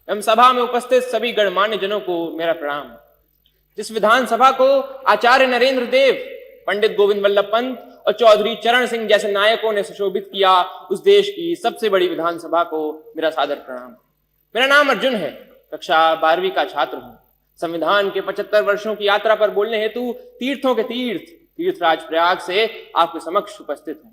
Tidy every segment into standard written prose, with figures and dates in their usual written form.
एवं सभा में उपस्थित सभी गणमान्य जनों को मेरा प्रणाम। जिस विधानसभा को आचार्य नरेंद्र देव, पंडित गोविंद वल्लभ पंत और चौधरी चरण सिंह जैसे नायकों ने सुशोभित किया, उस देश की सबसे बड़ी विधानसभा को मेरा सादर प्रणाम। मेरा नाम अर्जुन है, कक्षा 12वीं का छात्र हूं। संविधान के 75 वर्षों की यात्रा पर बोलने हेतु तीर्थों के तीर्थराज प्रयाग से आपके समक्ष उपस्थित हूं।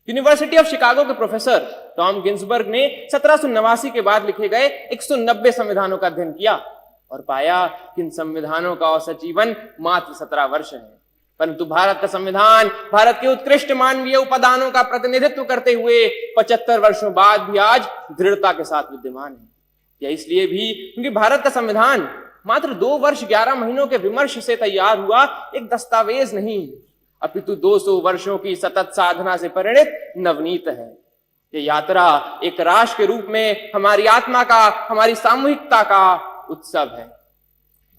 यूनिवर्सिटी ऑफ शिकागो के प्रोफेसर टॉम गिन्सबर्ग ने 1789 के बाद लिखे गए 190 संविधानों का अध्ययन किया और पाया कि इन संविधानों का औसत जीवन मात्र 17 वर्ष है। परंतु भारत का संविधान भारत के उत्कृष्ट मानवीय उपादानों का प्रतिनिधित्व करते हुए 75 वर्षों बाद भी आज दृढ़ता के साथ विद्यमान है। यह इसलिए भी क्योंकि भारत का संविधान मात्र 2 वर्ष 11 महीनों के विमर्श से तैयार हुआ एक दस्तावेज नहीं, अपितु 200 वर्षों की सतत साधना से परिणित नवनीत है। ये यात्रा एक राष्ट्र के रूप में हमारी आत्मा का, हमारी सामूहिकता का उत्सव है।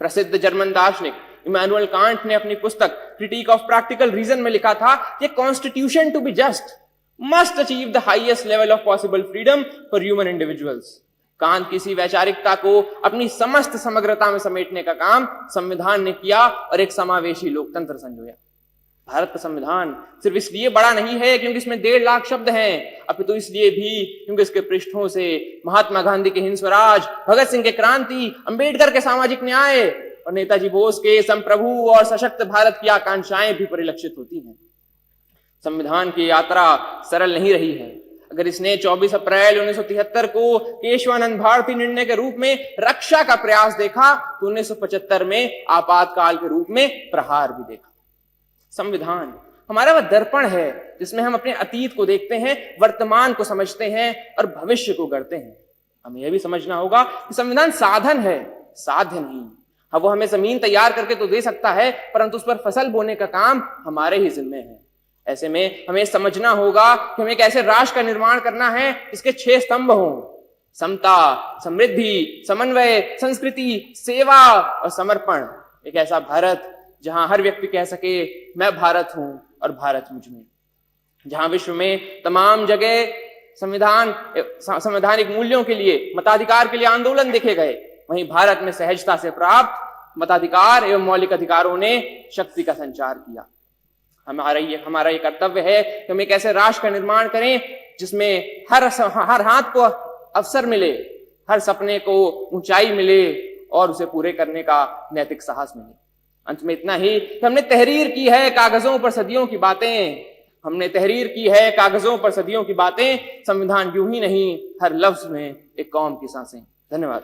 प्रसिद्ध जर्मन दार्शनिक इमैनुअल कांट ने अपनी पुस्तक क्रिटिक ऑफ प्रैक्टिकल रीजन में लिखा था कि constitution to be just must achieve the highest level of possible freedom for human individuals. Kant की इसी वैचारिकता को अपनी समस्त समग्रता में समेटने का काम संविधान ने किया और एक समावेशी लोकतंत्र संजोया। भारत का संविधान सिर्फ इसलिए बड़ा नहीं है क्योंकि इसमें 1.5 लाख शब्द हैं, अपितु इसलिए भी क्योंकि इसके पृष्ठों से महात्मा गांधी के हिंद स्वराज, भगत सिंह के क्रांति, अंबेडकर के सामाजिक न्याय और नेताजी बोस के संप्रभु और सशक्त भारत की आकांक्षाएं भी परिलक्षित होती हैं। संविधान की यात्रा सरल नहीं रही है। अगर इसने 24 अप्रैल 1973 को केशवानंद भारती निर्णय के रूप में रक्षा का प्रयास देखा, तो 1975 में आपातकाल के रूप में प्रहार भी देखा। संविधान हमारा वह दर्पण है जिसमें हम अपने अतीत को देखते हैं, वर्तमान को समझते हैं और भविष्य को गढ़ते हैं। हमें यह भी समझना होगा कि संविधान साधन है, साध्य नहीं। हाँ, वो हमें जमीन तैयार करके तो दे सकता है, परंतु उस पर फसल बोने का काम हमारे ही जिम्मे है। ऐसे में हमें समझना होगा कि हमें एक ऐसे राष्ट्र का निर्माण करना है इसके 6 स्तंभ हों: समता, समृद्धि, समन्वय, संस्कृति, सेवा और समर्पण। एक ऐसा भारत जहां हर व्यक्ति कह सके मैं भारत हूं और भारत मुझ में। जहां विश्व में तमाम जगह संवैधानिक मूल्यों के लिए, मताधिकार के लिए आंदोलन देखे गए, वहीं भारत में सहजता से प्राप्त मताधिकार एवं मौलिक अधिकारों ने शक्ति का संचार किया। हमारा ये कर्तव्य है कि हम एक ऐसे राष्ट्र का निर्माण करें जिसमें हर हाथ को अवसर मिले, हर सपने को ऊंचाई मिले और उसे पूरे करने का नैतिक साहस मिले। अंत में इतना ही कि हमने तहरीर की है कागजों पर सदियों की बातें, हमने तहरीर की है कागजों पर सदियों की बातें। संविधान यूं ही नहीं, हर लफ्ज में एक कौम की सांसें। धन्यवाद।